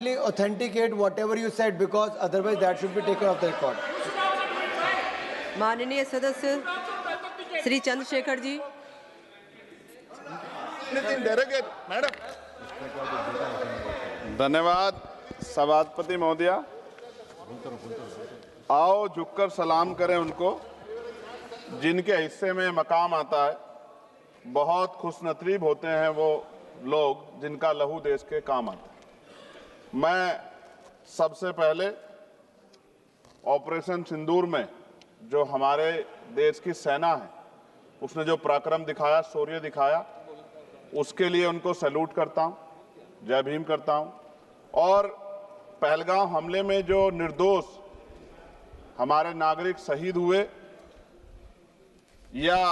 authenticate whatever you said because otherwise that should be taken off the record. माननीय सदस्य Shri Chandrashekhar ji. Madam धन्यवाद सभापति महोदया। आओ झुककर सलाम करें उनको जिनके हिस्से में मकाम आता है। बहुत खुशनसीब होते हैं वो लोग जिनका लहू देश के काम आता है। मैं सबसे पहले ऑपरेशन सिंदूर में जो हमारे देश की सेना है उसने जो पराक्रम दिखाया, शौर्य दिखाया, उसके लिए उनको सैल्यूट करता हूं, जय भीम करता हूं। और पहलगाम हमले में जो निर्दोष हमारे नागरिक शहीद हुए या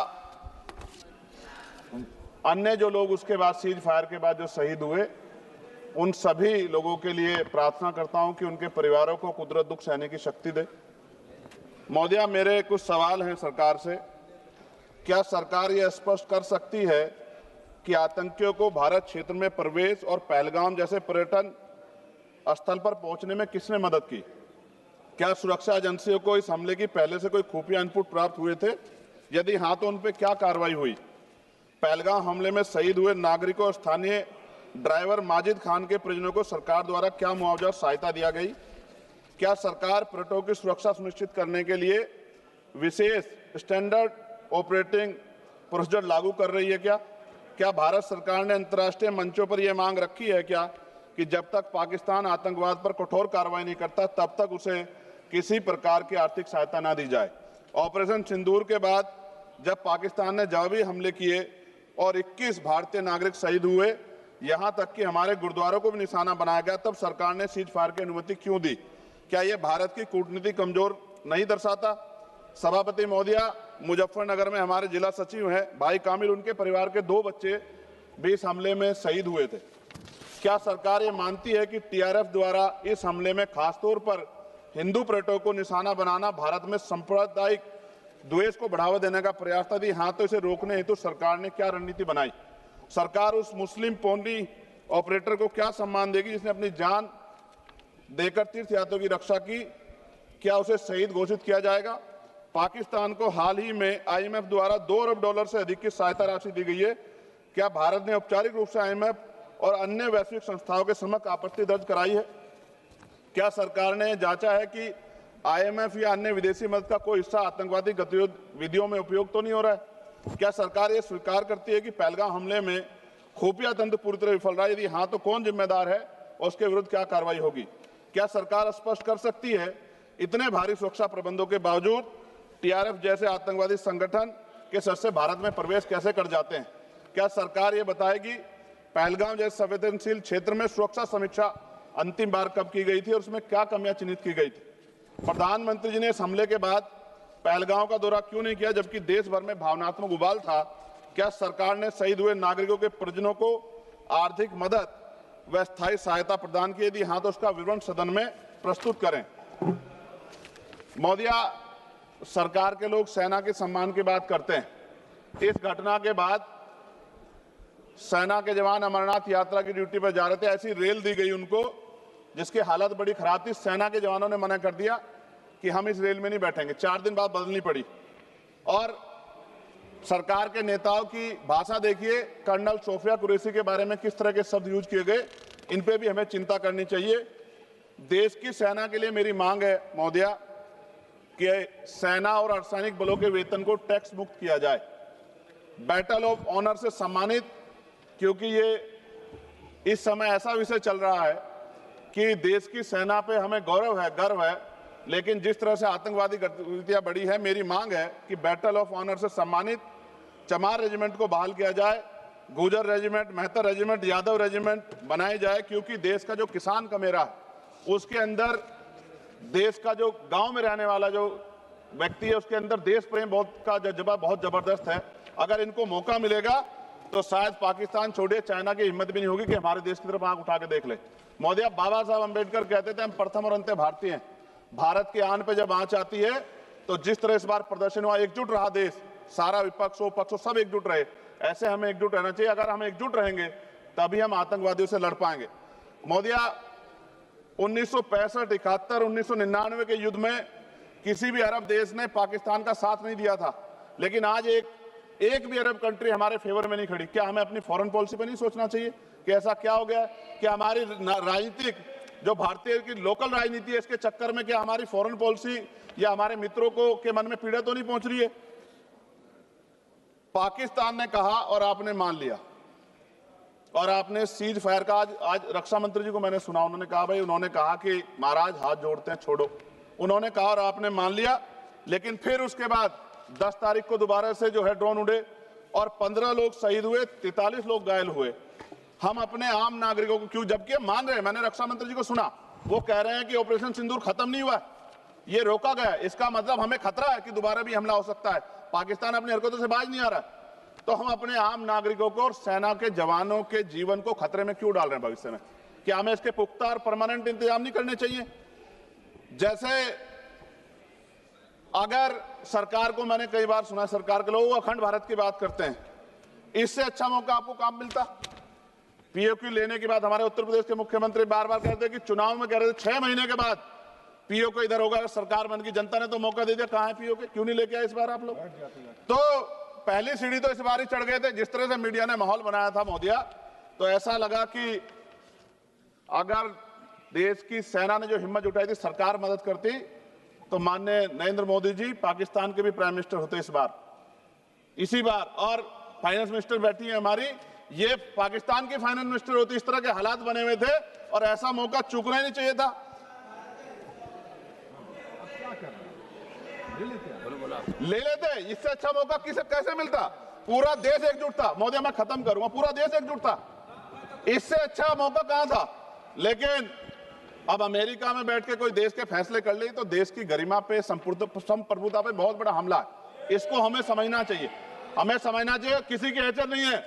अन्य जो लोग उसके बाद सीज फायर के बाद जो शहीद हुए, उन सभी लोगों के लिए प्रार्थना करता हूं कि उनके परिवारों को कुदरत दुख सहने की शक्ति दे। महोदया, मेरे कुछ सवाल हैं सरकार से। क्या सरकार यह स्पष्ट कर सकती है कि आतंकियों को भारत क्षेत्र में प्रवेश और पहलगाम जैसे पर्यटन स्थल पर पहुंचने में किसने मदद की? क्या सुरक्षा एजेंसियों को इस हमले की पहले से कोई खुफिया इनपुट प्राप्त हुए थे? यदि हाँ, तो उन पर क्या कार्रवाई हुई? पहलगाम हमले में शहीद हुए नागरिकों और स्थानीय ड्राइवर माजिद खान के परिजनों को सरकार द्वारा क्या मुआवजा और सहायता दिया गई? क्या सरकार पर्यटकों की सुरक्षा सुनिश्चित करने के लिए विशेष स्टैंडर्ड ऑपरेटिंग प्रोसीजर लागू कर रही है? क्या भारत सरकार ने अंतर्राष्ट्रीय मंचों पर यह मांग रखी है कि जब तक पाकिस्तान आतंकवाद पर कठोर कार्रवाई नहीं करता तब तक उसे किसी प्रकार की आर्थिक सहायता न दी जाए? ऑपरेशन सिंदूर के बाद जब पाकिस्तान ने जवाबी हमले किए और 21 भारतीय नागरिक शहीद हुए, यहां तक कि हमारे गुरुद्वारों को भी निशाना बनाया गया, तब सरकार ने सीज फायर की अनुमति क्यों दी? क्या यह भारत की कूटनीति कमजोर नहीं दर्शाता? सभापति महोदया, मुजफ्फरनगर में हमारे जिला सचिव हैं भाई कामिल, उनके परिवार के 2 बच्चे भी इस हमले में शहीद हुए थे। क्या सरकार ये मानती है कि टीआरएफ द्वारा इस हमले में खासतौर पर हिंदू पर्यटकों को निशाना बनाना भारत में सांप्रदायिक द्वेष को बढ़ावा देने का प्रयास था? यदि हाँ, तो इसे रोकने हेतु सरकार ने क्या रणनीति बनाई? सरकार उस मुस्लिम पोनी ऑपरेटर को क्या सम्मान देगी जिसने अपनी जान देकर तीर्थयात्रियों की रक्षा की? क्या उसे शहीद घोषित किया जाएगा? पाकिस्तान को हाल ही में आईएमएफ द्वारा $2 अरब से अधिक की सहायता राशि दी गई है। क्या भारत ने औपचारिक रूप से आईएमएफ और अन्य वैश्विक संस्थाओं के समक्ष आपत्ति दर्ज कराई है? क्या सरकार ने जांचा है कि आईएमएफ या अन्य विदेशी मदद का कोई हिस्सा आतंकवादी गतिविधियों में उपयोग तो नहीं हो रहा है? क्या सरकार ये स्वीकार करती है कि पहलगाम हमले में खुफिया तंत्र पूरी तरह विफल रहा है? यदि हाँ, तो कौन जिम्मेदार है और उसके विरुद्ध क्या कार्रवाई होगी? क्या सरकार स्पष्ट कर सकती है इतने भारी सुरक्षा प्रबंधों के बावजूद टीआरएफ जैसे आतंकवादी संगठन के सदस्य भारत में प्रवेश कैसे कर जाते हैं? क्या सरकार ये बताएगी पहलगाम जैसे संवेदनशील क्षेत्र में सुरक्षा समीक्षा अंतिम बार कब की गई थी और उसमें क्या कमियां चिन्हित की गई थी? प्रधानमंत्री जी ने इस हमले के बाद पहलगाम का दौरा क्यों नहीं किया जबकि देश भर में भावनात्मक उबाल था? क्या सरकार ने शहीद हुए नागरिकों के परिजनों को आर्थिक मदद व स्थायी सहायता प्रदान की? यदि हाँ, तो उसका विवरण सदन में प्रस्तुत करें। महोदया, सरकार के लोग सेना के सम्मान की बात करते हैं। इस घटना के बाद सेना के जवान अमरनाथ यात्रा की ड्यूटी पर जा रहे थे, ऐसी रेल दी गई उनको जिसकी हालत बड़ी खराब थी। सेना के जवानों ने मना कर दिया कि हम इस रेल में नहीं बैठेंगे। 4 दिन बाद बदलनी पड़ी। और सरकार के नेताओं की भाषा देखिए, कर्नल सोफिया कुरैशी के बारे में किस तरह के शब्द यूज किए गए, इन पे भी हमें चिंता करनी चाहिए। देश की सेना के लिए मेरी मांग है महोदया कि सेना और अर्धसैनिक बलों के वेतन को टैक्स मुक्त किया जाए, बैटल ऑफ ऑनर से सम्मानित, क्योंकि ये इस समय ऐसा विषय चल रहा है कि देश की सेना पे हमें गौरव है, गर्व है, लेकिन जिस तरह से आतंकवादी गतिविधियां बढ़ी है, मेरी मांग है कि बैटल ऑफ ऑनर से सम्मानित चमार रेजिमेंट को बहाल किया जाए, Gurjar regiment, Mehtar regiment, Yadav regiment बनाए जाए, क्योंकि देश का जो किसान का मेरा उसके अंदर देश का जो गांव में रहने वाला जो व्यक्ति है उसके अंदर देश प्रेम का जज्बा बहुत जबरदस्त है। अगर इनको मौका मिलेगा तो शायद पाकिस्तान छोड़िए, चाइना की हिम्मत भी नहीं होगी कि हमारे देश की तरफ आंख उठा के देख ले। महोदया, बाबा साहब अम्बेडकर कहते थे हम प्रथम और अंत्य भारतीय हैं। भारत की आन पे जब आंच आती है तो जिस तरह इस बार प्रदर्शन हुआ, एकजुट रहा देश, सारा विपक्ष हो पक्ष हो सब एकजुट रहे, ऐसे हमें एकजुट रहना चाहिए। अगर हम एकजुट रहेंगे तभी हम आतंकवादियों से लड़ पाएंगे। महोदया, 1965, 71, 1999 के युद्ध में किसी भी अरब देश ने पाकिस्तान का साथ नहीं दिया था, लेकिन आज एक भी अरब कंट्री हमारे फेवर में नहीं खड़ी। क्या हमें अपनी फॉरेन पॉलिसी पर नहीं सोचना चाहिए कि ऐसा क्या हो गया कि हमारी राजनीतिक जो भारतीय की लोकल राजनीति है, इसके चक्कर में क्या हमारी फॉरेन पॉलिसी या हमारे मित्रों को के मन में पीड़ा तो नहीं पहुंच रही है? पाकिस्तान ने कहा और आपने मान लिया, और आपने सीज फायर का आज रक्षा मंत्री जी को मैंने सुना, उन्होंने कहा भाई, उन्होंने कहा कि महाराज हाथ जोड़ते हैं, छोड़ो। उन्होंने कहा और आपने मान लिया, लेकिन फिर उसके बाद 10 तारीख को दोबारा से जो है ड्रोन उड़े और 15 लोग शहीद हुए, 43 लोग घायल हुए। हम अपने आम नागरिकों को क्यों, जबकि मान रहे हैं, मैंने रक्षा मंत्री जी को सुना, वो कह रहे हैं कि ऑपरेशन सिंदूर खत्म नहीं हुआ, ये रोका गया, इसका मतलब हमें खतरा है कि दोबारा भी हमला हो सकता है। पाकिस्तान अपनी हरकतों से बाज नहीं आ रहा, तो हम अपने आम नागरिकों को और सेना के जवानों के जीवन को खतरे में क्यों डाल रहे हैं भविष्य में? क्या हमें इसके पुख्ता और परमानेंट इंतजाम नहीं करने चाहिए? जैसे अगर सरकार को, मैंने कई बार सुना सरकार के लोग अखंड भारत की बात करते हैं, इससे अच्छा मौका आपको काम मिलता? पीओक्यू लेने के बाद हमारे उत्तर प्रदेश के मुख्यमंत्री बार बार कहते कि चुनाव में कह रहे थे 6 महीने के बाद पीओक्यू इधर होगा, अगर सरकार बन की, जनता ने तो मौका दे दिया, कहां है पीओक्यू? क्यों नहीं लेके आए इस बार आप लोग? तो पहली सीढ़ी तो इस बार ही चढ़ गए थे। जिस तरह से मीडिया ने माहौल बनाया था मोदिया, तो ऐसा लगा कि अगर देश की सेना ने जो हिम्मत जुटाई थी, सरकार मदद करती, तो माननीय नरेंद्र मोदी जी पाकिस्तान के भी प्राइम मिनिस्टर होते इसी बार, और फाइनेंस मिनिस्टर बैठी है हमारी, ये पाकिस्तान की फाइनेंस मिनिस्टर होती। इस तरह के हालात बने हुए थे और ऐसा मौका चूकना ही नहीं चाहिए था। ले लेते, इससे अच्छा मौका कैसे मिलता? पूरा देश एकजुट था। मोदी, मैं खत्म करूंगा, पूरा देश एकजुट था, इससे अच्छा मौका कहां था? लेकिन अब अमेरिका में बैठ के कोई देश के फैसले कर ले तो देश की गरिमा पे, संप्रभुता पे बहुत बड़ा हमला है। इसको हमें समझना चाहिए, किसी की हैसियत नहीं है।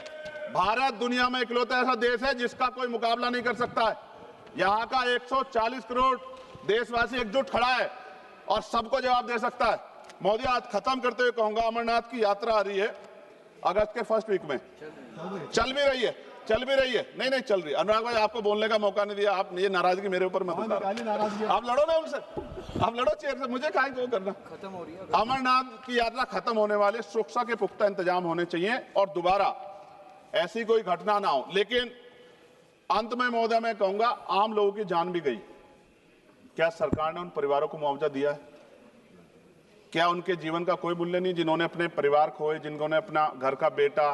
भारत दुनिया में इकलौता ऐसा देश है जिसका कोई मुकाबला नहीं कर सकता है। यहाँ का 140 करोड़ देशवासी एकजुट खड़ा है और सबको जवाब दे सकता है। मोदी, आज खत्म करते हुए कहूंगा, अमरनाथ की यात्रा आ रही है अगस्त के फर्स्ट वीक में, चल भी रही है, नहीं चल रही। अनुराग भाई, आपको बोलने का मौका नहीं दिया, आप ये नाराजगी मेरे ऊपर मत उतारो। आप लड़ो ना उनसे, आप लड़ो चेयर से, मुझे काहे को करना। खत्म हो रही है अमरनाथ की यात्रा, खत्म होने वाली, सुरक्षा के पुख्ता इंतजाम होने चाहिए और दोबारा ऐसी कोई घटना ना हो। लेकिन अंत में महोदय, मैं कहूंगा, आम लोगों की जान भी गई, क्या सरकार ने उन परिवारों को मुआवजा दिया है? क्या उनके जीवन का कोई मूल्य नहीं? जिन्होंने अपने परिवार खोए, जिन्होंने अपना घर का बेटा,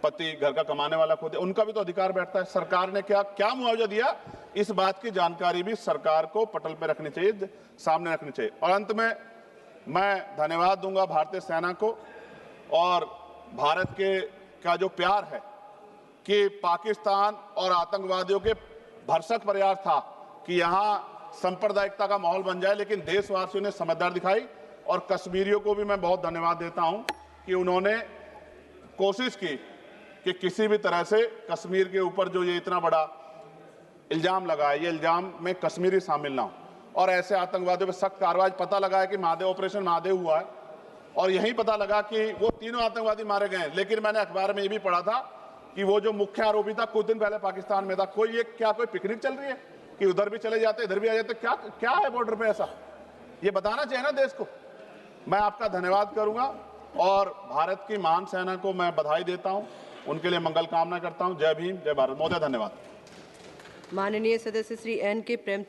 पति, घर का कमाने वाला खो दिया, उनका भी तो अधिकार बैठता है। सरकार ने क्या मुआवजा दिया, इस बात की जानकारी भी सरकार को पटल पर रखनी चाहिए, सामने रखनी चाहिए। और अंत में मैं धन्यवाद दूंगा भारतीय सेना को और भारत का जो प्यार है कि पाकिस्तान और आतंकवादियों के भरसक प्रयास था कि यहाँ सांप्रदायिकता का माहौल बन जाए, लेकिन देशवासियों ने समझदारी दिखाई। और कश्मीरियों को भी मैं बहुत धन्यवाद देता हूं कि उन्होंने कोशिश की कि किसी भी तरह से कश्मीर के ऊपर जो ये इतना बड़ा इल्जाम लगा है, ये इल्जाम में कश्मीरी शामिल ना हो और ऐसे आतंकवादियों पर सख्त कार्रवाई। पता लगा है कि महादेव, ऑपरेशन महादेव हुआ है और यही पता लगा कि वो तीनों आतंकवादी मारे गए हैं। लेकिन मैंने अखबार में ये भी पढ़ा था कि वो जो मुख्य आरोपी था कुछ दिन पहले पाकिस्तान में था। कोई पिकनिक चल रही है कि उधर भी चले जाते, इधर भी आ जाते? क्या है बॉर्डर पे ऐसा? ये बताना चाहिए ना देश को। मैं आपका धन्यवाद करूंगा और भारत की महान सेना को मैं बधाई देता हूं, उनके लिए मंगल कामना करता हूं। जय भीम, जय भारत। महोदय, धन्यवाद। माननीय सदस्य श्री एन के प्रेम